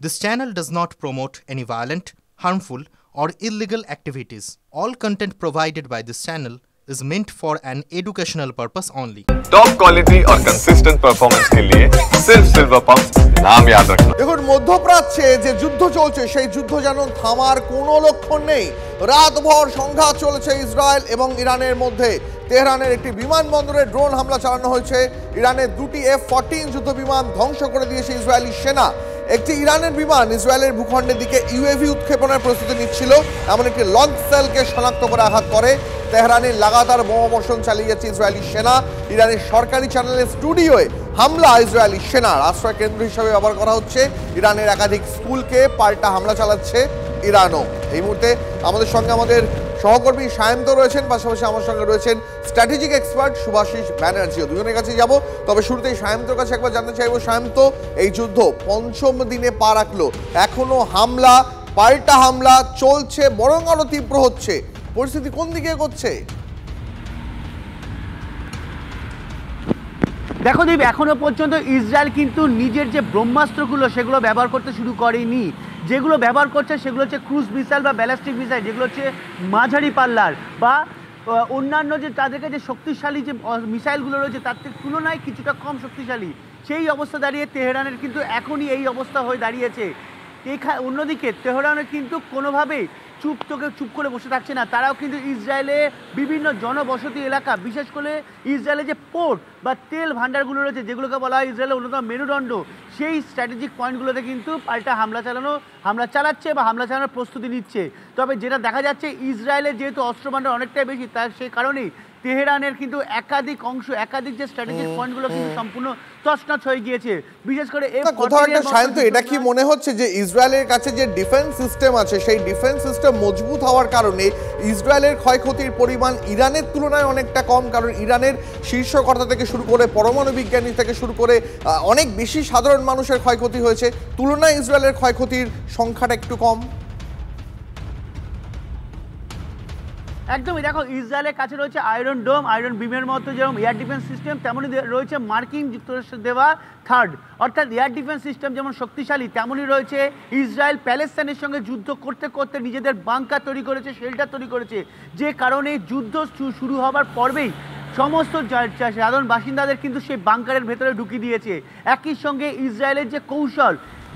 This channel does not promote any violent, harmful, or illegal activities. All content provided by this channel is meant for an educational purpose only. Top quality और consistent performance के लिए सिर्फ silver pump नाम याद रखना। দেখুন মধ্যপ্রাচ্যে যে যুদ্ধ চলছে সেই যুদ্ধ যেন থামার কোনো লক্ষণ নেই। রাতভর সংঘাত চলেছে ইসরায়েল এবং ইরানের মধ্যে। তেহরানের একটি বিমানবন্দরে ড্রোন হামলা চালানো হয়েছে। ইরানের দুটি F-14 যুদ্ধ বিমান ধ্বংস করে দিয়েছে ইসরায়েলি সেনা। একটি ইরানের বিমান ইসরায়েলের ভূখণ্ডের দিকে ইউএভি উৎক্ষেপণের প্রস্তুতি নিচ্ছিল, এমন একটি লঞ্চ সেলকে শনাক্ত করে আঘাত করে। তেহরানে লাগাতার বোমাবর্ষণ চালিয়ে যাচ্ছে ইসরায়েলি সেনা। ইরানের সরকারি চ্যানেলের স্টুডিওয়ে হামলা ইসরায়েলি সেনার আশ্রয় কেন্দ্র হিসেবে ব্যবহার করা হচ্ছে। ইরানের একাধিক স্কুলকে পাল্টা হামলা চালাচ্ছে ইরানও। এই মুহূর্তে আমাদের সঙ্গে আমাদের সহকর্মী সায়ন্ত রয়েছেন, পাশাপাশি আমার সঙ্গে রয়েছেন স্ট্র্যাটেজিক এক্সপার্ট শুভাশিস ব্যানার্জিও। দুজনের কাছে যাব, তবে শুরুতেই সায়ন্তর কাছে একবার জানতে চাইবো। সায়ন্ত, এই যুদ্ধ পঞ্চম দিনে পা রাখলো, এখনো হামলা পাল্টা হামলা চলছে, বরং আরো তীব্র হচ্ছে। পরিস্থিতি কোন দিকে এগোচ্ছে? দেখো দীপ, এখনো পর্যন্ত ইসরায়েল কিন্তু নিজের যে ব্রহ্মাস্ত্রগুলো সেগুলো ব্যবহার করতে শুরু করেনি। যেগুলো ব্যবহার করছে সেগুলো হচ্ছে ক্রুজ মিসাইল বা ব্যালিস্টিক মিসাইল, যেগুলো হচ্ছে মাঝারি পাল্লার বা অন্যান্য যে তাদেরকে যে শক্তিশালী যে মিসাইলগুলো রয়েছে তার তুলনায় কিছুটা কম শক্তিশালী। সেই অবস্থা দাঁড়িয়ে তেহরানের কিন্তু এখনই এই অবস্থা হয়ে দাঁড়িয়েছে। অন্যদিকে তেহরানের কিন্তু কোনোভাবেই চুপ করে বসে থাকছে না। তারাও কিন্তু ইসরায়েলে বিভিন্ন জনবসতি এলাকা, বিশেষ করে ইসরায়েলে যে পোর্ট বা তেল ভাণ্ডারগুলো রয়েছে, যেগুলোকে বলা হয় ইসরায়েলের অন্যতম মেরুদণ্ড, সেই স্ট্র্যাটেজিক পয়েন্টগুলোতে কিন্তু পাল্টা হামলা চালাচ্ছে বা হামলা চালানোর প্রস্তুতি নিচ্ছে। তবে যেটা দেখা যাচ্ছে, ইসরায়েলের যেহেতু অস্ত্রভাণ্ডার অনেকটাই বেশি, তার সেই কারণেই তেহরানের কিন্তু একাধিক যে স্ট্র্যাটেজিক পয়েন্টগুলো কিন্তু সম্পূর্ণ তছনছ হয়ে গিয়েছে। বিশেষ করে কোথাও একটা সায়ন্ত, এটা কি মনে হচ্ছে যে ইসরায়েলের কাছে যে ডিফেন্স সিস্টেম আছে সেই ডিফেন্স সিস্টেম মজবুত হওয়ার কারণে ইসরায়েলের ক্ষয়ক্ষতির পরিমাণ ইরানের তুলনায় অনেকটা কম? কারণ ইরানের শীর্ষকর্তা থেকে শুরু করে পরমাণু বিজ্ঞানী থেকে শুরু করে অনেক বেশি সাধারণ মানুষের ক্ষয়ক্ষতি হয়েছে, তুলনায় ইসরায়েলের ক্ষয়ক্ষতির সংখ্যাটা একটু কম। একদমই। দেখো, ইসরায়েলের কাছে রয়েছে আয়রন ডোম, আয়রন বিমের মতো যেরকম এয়ার ডিফেন্স সিস্টেম, তেমনই রয়েছে মার্কিন যুক্তরাষ্ট্রের দেওয়া থার্ড, অর্থাৎ এয়ার ডিফেন্স সিস্টেম যেমন শক্তিশালী, তেমনই রয়েছে ইসরায়েল প্যালেস্তাইনের সঙ্গে যুদ্ধ করতে করতে নিজেদের বাংকার তৈরি করেছে, শেল্টার তৈরি করেছে, যে কারণে যুদ্ধ শুরু হবার পর্বেই সমস্ত সাধারণ বাসিন্দাদের কিন্তু সেই বাংকারের ভেতরে ঢুকিয়ে দিয়েছে। একই সঙ্গে ইসরায়েলের যে কৌশল,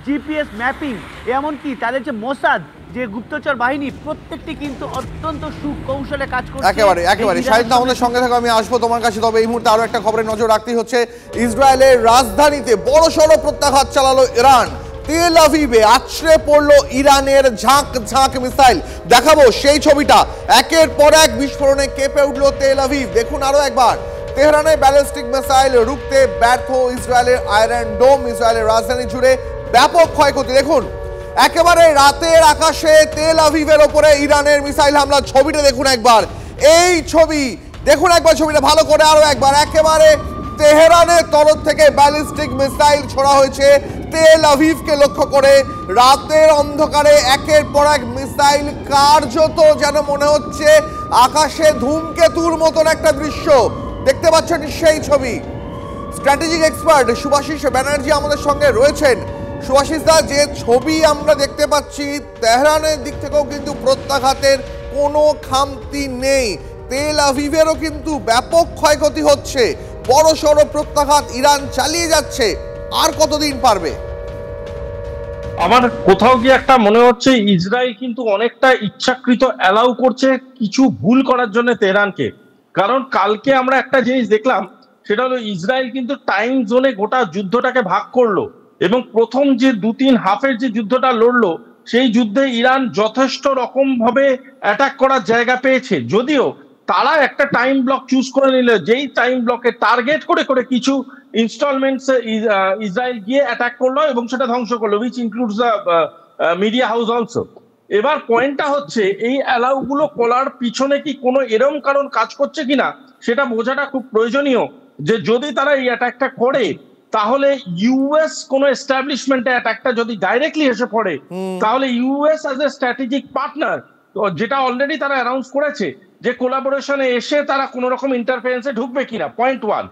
জিপিএস ম্যাপিং, এমনকি তাদের যে মোসাদ, যে গুপ্তচর বাহিনী, প্রত্যেকটি কিন্তু অত্যন্ত সুকৌশলে কাজ করছে। একেবারে শাহিদ, আমাদের সঙ্গে থাকো, আমি আসবো তোমার কাছে। তবে এই মুহূর্তে আরো একটা খবরে নজর রাখতে হচ্ছে। ইসরায়েলের রাজধানীতে বড়সড় প্রত্যাঘাত চালালো ইরান। তেল আভিভে আছড়ে পড়লো ইরানের ঝাঁক মিসাইল। দেখাবো সেই ছবিটা। একের পর এক বিস্ফোরণে কেঁপে উঠলো তেল আভিভ। দেখুন আরো একবার, তেহরানের ব্যালিস্টিক মিসাইল রুখতে ব্যর্থ ইসরায়েলের আয়রন ডোম। ইসরায়েলের রাজধানী জুড়ে ব্যাপক ক্ষয়ক্ষতি। দেখুন একেবারে রাতের আকাশে তেল আভিভের ওপরে ইরানের মিসাইল হামলা। ছবিটা দেখুন একবার, এই ছবি দেখুন একবার, ছবিটা ভালো করে আরো একবার। একেবারে তেহরানের তরফ থেকে ব্যালিস্টিক মিসাইল ছোড়া হয়েছে তেল আভিভকে লক্ষ্য করে। রাতের অন্ধকারে একের পর এক মিসাইল, কার্যত যেন মনে হচ্ছে আকাশে ধূমকেতুর মতন একটা দৃশ্য। দেখতে পাচ্ছেন সেই ছবি। স্ট্র্যাটেজিক এক্সপার্ট শুভাশিস ব্যানার্জি আমাদের সঙ্গে রয়েছেন। শুভাশিস দা, যে ছবি আমরা দেখতে পাচ্ছি, তেহরানের দিক থেকেও কিন্তু প্রত্যাঘাতের কোনো খামতি নেই। তেল আভিভেরও কিন্তু ব্যাপক ক্ষয়ক্ষতি হচ্ছে। বড়সড় প্রত্যাঘাত ইরান চালিয়ে যাচ্ছে। আর কতদিন পারবে? আমার কোথাও গিয়ে একটা মনে হচ্ছে ইসরায়েল কিন্তু অনেকটা ইচ্ছাকৃত অ্যালাউ করছে কিছু ভুল করার জন্য তেহরানকে। কারণ কালকে আমরা একটা জিনিস দেখলাম, সেটা হলো ইসরায়েল কিন্তু টাইম জোনে গোটা যুদ্ধটাকে ভাগ করলো এবং প্রথম যে 2-3 হাফের যে যুদ্ধটা লড়লো, সেই যুদ্ধে ইরান যথেষ্ট রকম ভাবে অ্যাটাক করার জায়গা পেয়েছে। যদিও তারা একটা টাইম ব্লক চুজ করে নিল, যেই টাইম ব্লকে টার্গেট করে করে কিছু ইনস্টলমেন্টস ইসরায়েল গিয়ে অ্যাটাক করলো এবং সেটা ধ্বংস করলো, which includes the media house also. এবার পয়েন্টটা হচ্ছে, এই অ্যালাউ গুলো করার পিছনে কি কোনো এরম কারণ কাজ করছে কিনা সেটা বোঝাটা খুব প্রয়োজনীয়। যে যদি তারা এই অ্যাটাকটা করে, তাহলে ইউএস কোন এস্টাবলিশমেন্টে অ্যাটাকটা যদি ডাইরেক্টলি এসে পড়ে, তাহলে US as a strategic partner, যেটা অলরেডি তারা অ্যানাউন্স করেছে যে কোলাবোরেশনে এসে তারা কোন রকম ইন্টারফারেন্সে ঢুকবে কিনা, পয়েন্ট ওয়ান।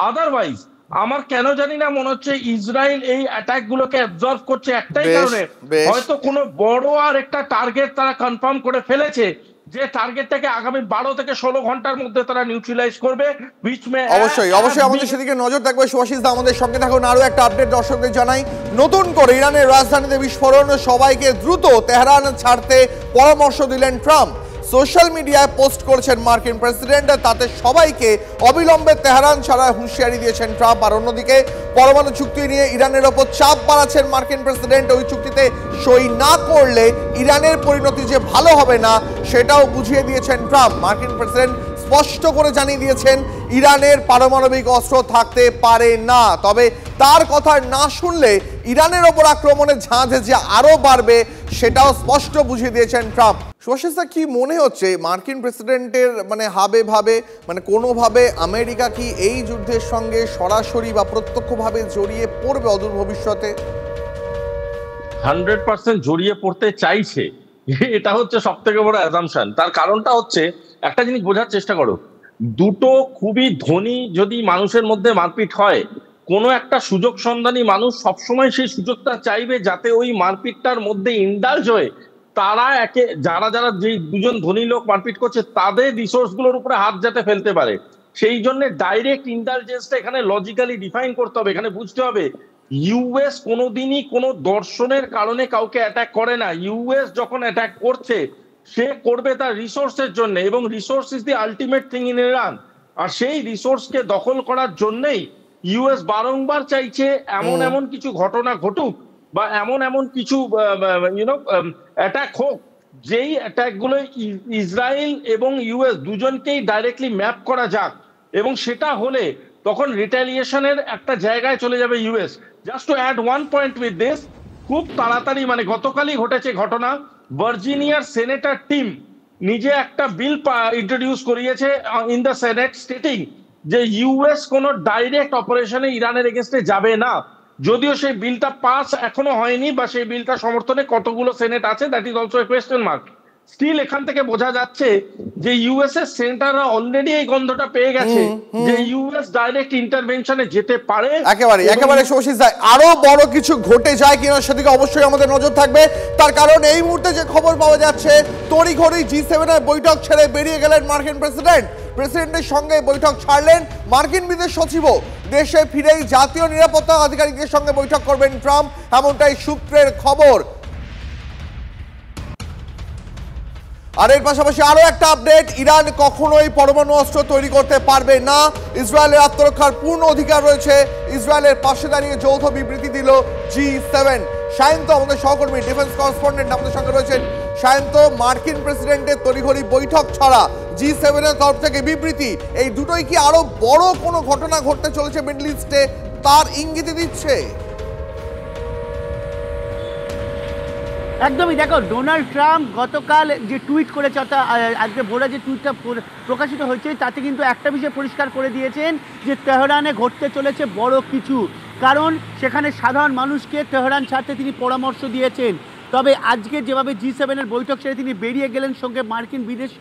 আদারওয়াইজ আমার কেন জানি না মনে হচ্ছে ইসরায়েল এই অ্যাটাক গুলোকে অ্যাবজর্ব করছে একটাই কারণে, হয়তো কোনো বড় আর একটা টার্গেট তারা কনফার্ম করে ফেলেছে, যে টার্গেটটাকে আগামী 12 থেকে 16 ঘন্টার মধ্যে তারা নিউট্রালাইজ করবে। অবশ্যই আমাদের সেদিকে নজর থাকবে। সুভাষিস দা আমাদের সঙ্গে থাকুন। আরো একটা আপডেট দর্শকদের জানাই, নতুন করে ইরানের রাজধানীতে বিস্ফোরণ, সবাইকে দ্রুত তেহরান ছাড়তে পরামর্শ দিলেন ট্রাম্প। সোশ্যাল মিডিয়ায় পোস্ট করেছেন মার্কিন প্রেসিডেন্ট, তাতে সবাইকে অবিলম্বে তেহরান ছাড়ার হুঁশিয়ারি দিয়েছেন ট্রাম্প। আর অন্যদিকে পরমাণু চুক্তি নিয়ে ইরানের ওপর চাপ বাড়াচ্ছেন মার্কিন প্রেসিডেন্ট। ওই চুক্তিতে সই না করলে ইরানের পরিণতি যে ভালো হবে না সেটাও বুঝিয়ে দিয়েছেন ট্রাম্প। মার্কিন প্রেসিডেন্ট স্পষ্ট করে জানিয়ে দিয়েছেন ইরানের পারমাণবিক অস্ত্র থাকতে পারে না, তবে তার কথা না শুনলে ইরানের ওপর আক্রমণের ঝাঁজ যে আরো বাড়বে সেটাও স্পষ্ট বুঝিয়ে দিয়েছেন ট্রাম্প। সুভাষিসদা, কি মনে হচ্ছে মার্কিন প্রেসিডেন্টের হাবে ভাবে কোনোভাবে আমেরিকা কি এই যুদ্ধের সঙ্গে সরাসরি বা প্রত্যক্ষভাবে জড়িয়ে পড়বে অদূর ভবিষ্যতে? 100% জড়িয়ে পড়তে চাইছে, এটা হচ্ছে সব থেকে বড় অ্যাজাম্পশন। তার কারণটা হচ্ছে, একটা জিনিস বোঝার চেষ্টা করো, দুটো খুবই ধনী যদি মানুষের মধ্যে মারপিট হয়, কোনো একটা সুযোগ সন্ধানী মানুষ সবসময় সেই সুযোগটা চাইবে যাতে ওই মারপিটটার মধ্যে ইন্ডালজ হয়ে তারা যারা যে দুজন ধনী লোক মারপিট করছে তাদের রিসোর্স গুলোর উপরে হাত যাতে ফেলতে পারে। সেই জন্য ডাইরেক্ট ইন্টেলিজেন্সটা এখানে লজিক্যালি ডিফাইন করতে হবে। এখানে বুঝতে হবে ইউএস কোনোদিনই কোনো দর্শনের কারণে কাউকে অ্যাটাক করে না। ইউএস যখন অ্যাটাক করছে সে করবে তার রিসোর্সের জন্য, এবং resource is the ultimate thing in Iran. আর সেই রিসোর্সকে দখল করার জন্যই ইউএস বারংবার চাইছে এমন কিছু ঘটনা ঘটুক বা এমন কিছু অ্যাটাক হোক, যেই অ্যাটাক গুলো ইসরায়েল এবং ইউএস দুজনকেই ডাইরেক্টলি ম্যাপ করা যাক, এবং সেটা হলে তখন রিটালিয়েশনের একটা জায়গায় চলে যাবে US. Just to add one point with this, খুব তাড়াতাড়ি গতকালই ঘটেছে ঘটনা, ভার্জিনিয়ার সেনেটর টিম নিজে একটা বিল ইন্ট্রোডিউস করিয়েছে ইন দ্য সেনেট, স্টেটিং যে ইউএস কোন ডাইরেক্ট অপারেশনে ইরানের এগেনস্টে যাবে না। যদিও সেই বিলটা পাস এখনো হয়নি বা সেই বিলটা সমর্থনে কতগুলো সেনেট আছে, that is also a question mark. Still এখান থেকে বোঝা যাচ্ছে যে ইউএস এর সেন্টাররা অলরেডি এই গন্ধটা পেয়ে গেছে যে ইউএস ডাইরেক্ট ইন্টারভেনশনে যেতে পারে। একেবারে সুভাষিস দা, আরো বড় কিছু ঘটে যায় কিনা সেদিকে অবশ্যই আমাদের নজর থাকবে। তার কারণ এই মুহূর্তে যে খবর পাওয়া যাচ্ছে, তড়িঘড়ি G7 এর বৈঠক ছেড়ে বেরিয়ে গেলেন মার্কিন প্রেসিডেন্টের সঙ্গে বৈঠক ছাড়লেন মার্কিন বিদেশ সচিবও। দেশে ফিরেই জাতীয় নিরাপত্তা আধিকারিকদের সঙ্গে বৈঠক করবেন ট্রাম্প, এমনটাই সূত্রের খবর। আর এর পাশাপাশি আরো একটা আপডেট, ইরান কখনোই পরমাণু অস্ত্র তৈরি করতে পারবে না, ইসরায়েলের আত্মরক্ষার পূর্ণ অধিকার রয়েছে। ইসরায়েলের পাশে দাঁড়িয়ে যৌথ বিবৃতি দিল G7। সায়ন্ত আমাদের সহকর্মী, ডিফেন্স করেসপন্ডেন্ট আমাদের সঙ্গে রয়েছেন। সায়ন্ত, মার্কিন প্রেসিডেন্টের তড়িঘড়ি বৈঠক ছাড়া G7 এর তরফ থেকে বিবৃতি, এই দুটোই কি আরো বড় কোনো ঘটনা ঘটতে চলেছে মিডল ইস্টে তার ইঙ্গিত দিচ্ছে? একদমই, দেখো ডোনাল্ড ট্রাম্প গতকাল যে টুইট করেছে, অর্থাৎ আজকে ভোরে যে টুইটটা প্রকাশিত হয়েছে তাতে কিন্তু একটা বিষয় পরিষ্কার করে দিয়েছেন যে তেহরানে ঘটতে চলেছে বড় কিছু, কারণ সেখানে সাধারণ মানুষকে তেহরান ছাড়তে তিনি পরামর্শ দিয়েছেন। তবে আজকে যেভাবে G7 এর বৈঠক সেরে তিনি বেরিয়ে গেলেন, সঙ্গে মার্কিন বিদেশ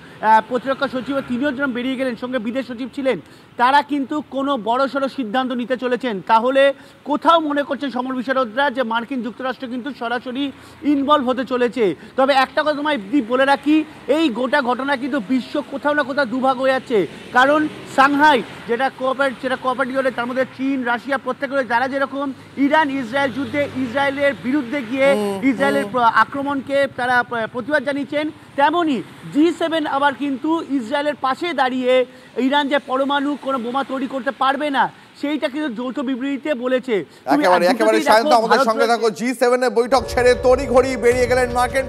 প্রতিরক্ষা সচিব তিনিও যেন বেরিয়ে গেলেন, সঙ্গে বিদেশ সচিব ছিলেন, তারা কিন্তু কোনো বড়সড় সিদ্ধান্ত নিতে চলেছেন। তাহলে কোথাও মনে করছেন সমর বিশারদরা যে মার্কিন যুক্তরাষ্ট্র কিন্তু সরাসরি ইনভলভ হতে চলেছে। তবে একটা কথা তোমায় বলে রাখি, এই গোটা ঘটনা কিন্তু বিশ্ব কোথাও না কোথাও দুভাগ হয়ে যাচ্ছে। কারণ সাংহাই যেটা কোঅপারেটিভ হলে তার মধ্যে চীন, রাশিয়া প্রত্যেকে যারা যেরকম ইরান ইসরায়েল যুদ্ধে ইসরায়েলের বিরুদ্ধে গিয়ে ইসরায়েলের আক্রমণকে তারা প্রতিবাদ জানিয়েছেন, তেমনই G7 আবার কিন্তু ইসরায়েলের পাশে দাঁড়িয়ে ইরান যে পরমাণু কোনো বোমা তৈরি করতে পারবে না সেইটা কিন্তু যৌথ বিবৃতিতে বলেছে। একেবারে সায়ন্ত আমাদের সঙ্গে থাকো। G7 এর বৈঠক ছেড়ে তড়িঘড়ি বেরিয়ে গেলেন মার্কিন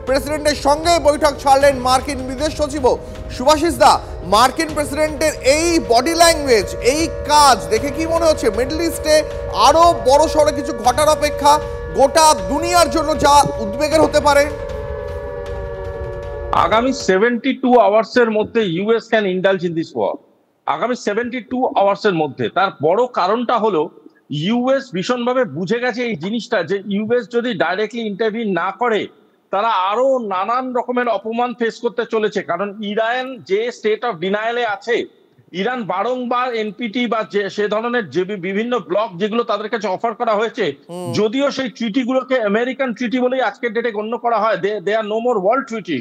প্রেসিডেন্টের সঙ্গে বৈঠক ছাড়লেন মার্কিন বিদেশ সচিবও। সুভাষিস দা, মার্কিন প্রেসিডেন্টের এই বডি ল্যাঙ্গুয়েজ, এই কাজ দেখে কি মনে হচ্ছে মিডল ইস্টে আরো বড় সড়ো কিছু ঘটার অপেক্ষা, গোটা দুনিয়ার জন্য যা উদ্বেগের হতে পারে? আগামী 72 আওয়ার্সের মধ্যে US can indulge in this war. আগামী 72 আওয়ার্সের মধ্যে। তার বড় কারণটা হলো ইউএস ভীষণভাবে বুঝে গেছে এই জিনিসটা, যে ইউএস যদি ডাইরেক্টলি ইন্টারভিউ না করে তারা আরো নানান রকমের অপমান ফেস করতে চলেছে। কারণ ইরান যে স্টেট অফ ডিনায়ালে আছে, ইরান বারংবার এনপিটি বা সে ধরনের যে বিভিন্ন ব্লক যেগুলো তাদের কাছে অফার করা হয়েছে, যদিও সেই ট্রিটিগুলোকে আমেরিকান ট্রিটি বলেই আজকের ডেটে গণ্য করা হয়, দে আর নো মোর ওয়ার্ল্ড ট্রিটি,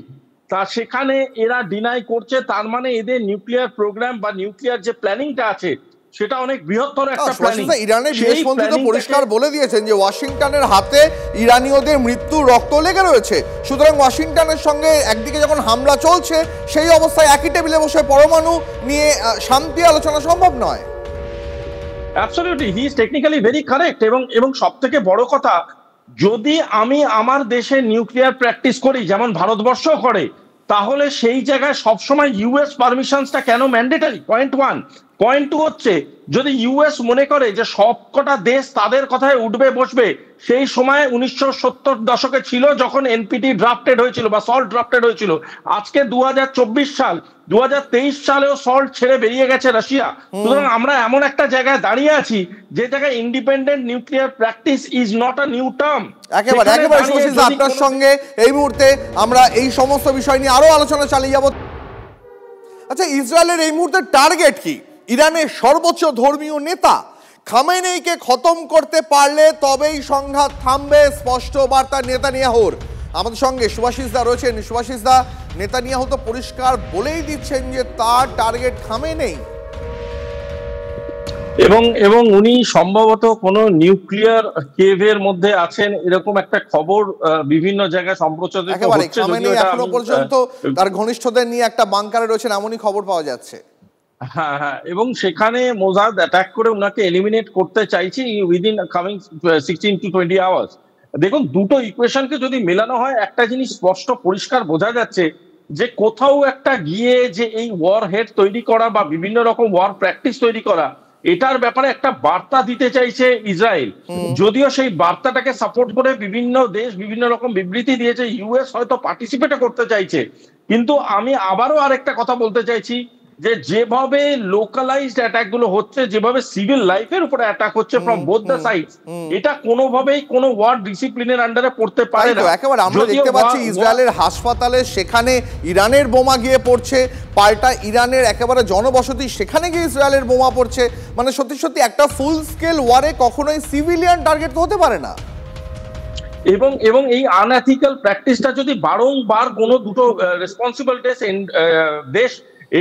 তা সেখানে এরা ডিনাই করছে। তার মানে এদের নিউক্লিয়ার প্রোগ্রাম বা নিউক্লিয়ার যে প্ল্যানিংটা আছে সেটা অনেক বৃহত্তর একটা প্ল্যানিং। ইরানের বিদেশমন্ত্রী তো পরিষ্কার বলে দিয়েছেন যে ওয়াশিংটনের হাতে ইরানীয়দের মৃত্যু রক্ত লেগে রয়েছে, সুতরাং ওয়াশিংটনের সঙ্গে একদিকে যখন হামলা চলছে সেই অবস্থায় একই টেবিলে বসে পরমাণু নিয়ে শান্তি আলোচনা সম্ভব নয়। Absolutely, he is technically very correct. এবং সবথেকে বড় কথা, যদি আমি আমার দেশে নিউক্লিয়ার প্র্যাকটিস করি যেমন ভারতবর্ষ করে, তাহলে সেই জায়গায় সবসময় ইউএস পারমিশনসটা কেন mandatory? Point one. Point two হচ্ছে, যদি ইউএস মনে করে যে সবকটা দেশ তাদের কথায় উঠবে বসবে, সেই সময় 1970 দশকে ছিল যখন এনপিটি ড্রাফটেড হয়েছিল বা সল্ট ড্রাফটেড হয়েছিল। আজকে 2024 সাল, 2023 সালেও সল্ট ছেড়ে বেরিয়ে গেছে রাশিয়া। সুতরাং আমরা এমন একটা জায়গায় দাঁড়িয়ে আছি যে জায়গায় independent nuclear practice is not a new term. একেবারে আপনার সঙ্গে এই মুহূর্তে আমরা এই সমস্ত বিষয় নিয়ে আরো আলোচনা চালিয়ে যাব। আচ্ছা, ইসরায়েলের এই মুহূর্তে টার্গেট কি? ইরানের সর্বোচ্চ ধর্মীয় নেতা খামেনেইকে খতম করতে পারলে তবেই সংঘাত থামবে, স্পষ্ট বার্তা নেতানিয়াহুর। আমাদের সঙ্গে সুভাষিস দা রয়েছেন। সুভাষিস দা, নেতানিয়াহু তো পরিষ্কার বলেই দিচ্ছেন যে তার টার্গেট খামেনেই, এবং উনি সম্ভবত কোনো নিউক্লিয়ার কেভের মধ্যে আছেন এরকম একটা খবর বিভিন্ন জায়গায় সম্প্রচারিত হচ্ছে। খামেনেই এখনো পর্যন্ত তার ঘনিষ্ঠদের নিয়ে একটা বাংকারে রয়েছেন এমনই খবর পাওয়া যাচ্ছে। হ্যাঁ হ্যাঁ, এবং সেখানে মোজাদ অ্যাটাক করে ওনাকে এলিমিনেট করতে চাইছি উইদিন কামিং 16 to 20 আওয়ার্স। দেখুন, দুটো ইকুয়েশনকে যদি মেলানো হয়, একটা জিনিস স্পষ্ট পরিষ্কার বোঝা যাচ্ছে যে কোথাও একটা গিয়ে যে এই ওয়ার হেড তৈরি করা বা বিভিন্ন রকম ওয়ার প্র্যাকটিস তৈরি করা, এটার ব্যাপারে একটা বার্তা দিতে চাইছে ইসরায়েল। যদিও সেই বার্তাটাকে সাপোর্ট করে বিভিন্ন দেশ বিভিন্ন রকম বিবৃতি দিয়েছে, ইউএস হয়তো পার্টিসিপেটও করতে চাইছে। কিন্তু আমি আবারও আরেকটা কথা বলতে চাইছি যে যেভাবে লোকালাইজড অ্যাটাক গুলো হচ্ছে, যেভাবে সিভিল লাইফের উপরে অ্যাটাক হচ্ছে ফ্রম বোথ দ্য সাইডস, এটা কোনোভাবেই কোনো ওয়ার ডিসিপ্লিনের আন্ডারে পড়তে পারে না। একেবারে আমরা দেখতে পাচ্ছি ইসরায়েলের হাসপাতালে সেখানে ইরানের বোমা গিয়ে পড়ছে, পাল্টা ইরানের একেবারে জনবসতি সেখানে গিয়ে ইসরায়েলের বোমা পড়ছে। মানে সত্যি সত্যি একটা ফুল স্কেল ওয়ারে কখনোই সিভিলিয়ান টার্গেট হতে পারে না। এবং এই আনএথিক্যাল প্র্যাকটিসটা যদি বারংবার কোনো দুটো রেসপন্সিবল দেশ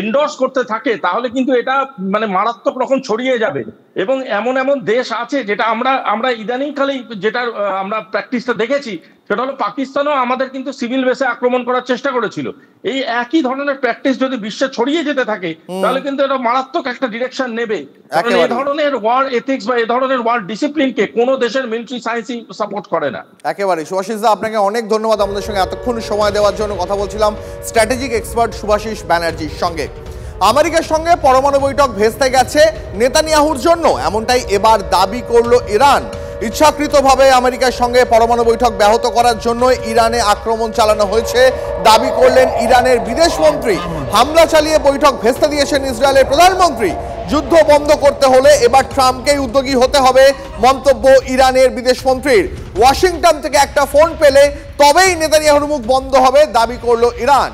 এন্ডোর্স করতে থাকে, তাহলে কিন্তু এটা মানে মারাত্মক রকম ছড়িয়ে যাবে। এবং এমন এমন দেশ আছে যেটা আমরা ইদানিং খালি যেটা আমরা প্র্যাকটিসটা দেখেছি, সেটা হলো পাকিস্তানও আমাদের কিন্তু সিভিল বেসে আক্রমণ করার চেষ্টা করেছিল। এই একই ধরনের প্র্যাকটিস যদি বিশ্বে ছড়িয়ে যেতে থাকে, তাহলে কিন্তু এটা মারাত্মক একটা ডিরেকশন নেবে। কারণ এই ধরনের ওয়ার এথিক্স বা এই ধরনের ওয়ার ডিসিপ্লিনকে কোনো দেশের মিলিটারি সায়েন্সই সাপোর্ট করে না। একেবারে সুভাষিস দা, আপনাকে অনেক ধন্যবাদ আমাদের সঙ্গে এতক্ষণ সময় দেওয়ার জন্য। কথা বলছিলাম স্ট্র্যাটেজিক এক্সপার্ট সুভাষিস ব্যানার্জির সঙ্গে। আমেরিকার সঙ্গে পরমাণু বৈঠক ভেস্তে গেছে নেতানিয়াহুর জন্য, এমনটাই এবার দাবি করলো ইরান। ইচ্ছাকৃতভাবে আমেরিকার সঙ্গে পরমাণু বৈঠক ব্যাহত করার জন্য ইরানে আক্রমণ চালানো হয়েছে দাবি করলেন ইরানের বিদেশমন্ত্রী। হামলা চালিয়ে বৈঠক ভেস্তে দিয়েছেন ইসরায়েলের প্রধানমন্ত্রী। যুদ্ধ বন্ধ করতে হলে এবার ট্রাম্পকেই উদ্যোগী হতে হবে, মন্তব্য ইরানের বিদেশমন্ত্রীর। ওয়াশিংটন থেকে একটা ফোন পেলে তবেই নেতানিয়াহুর মুখ বন্ধ হবে, দাবি করলো ইরান।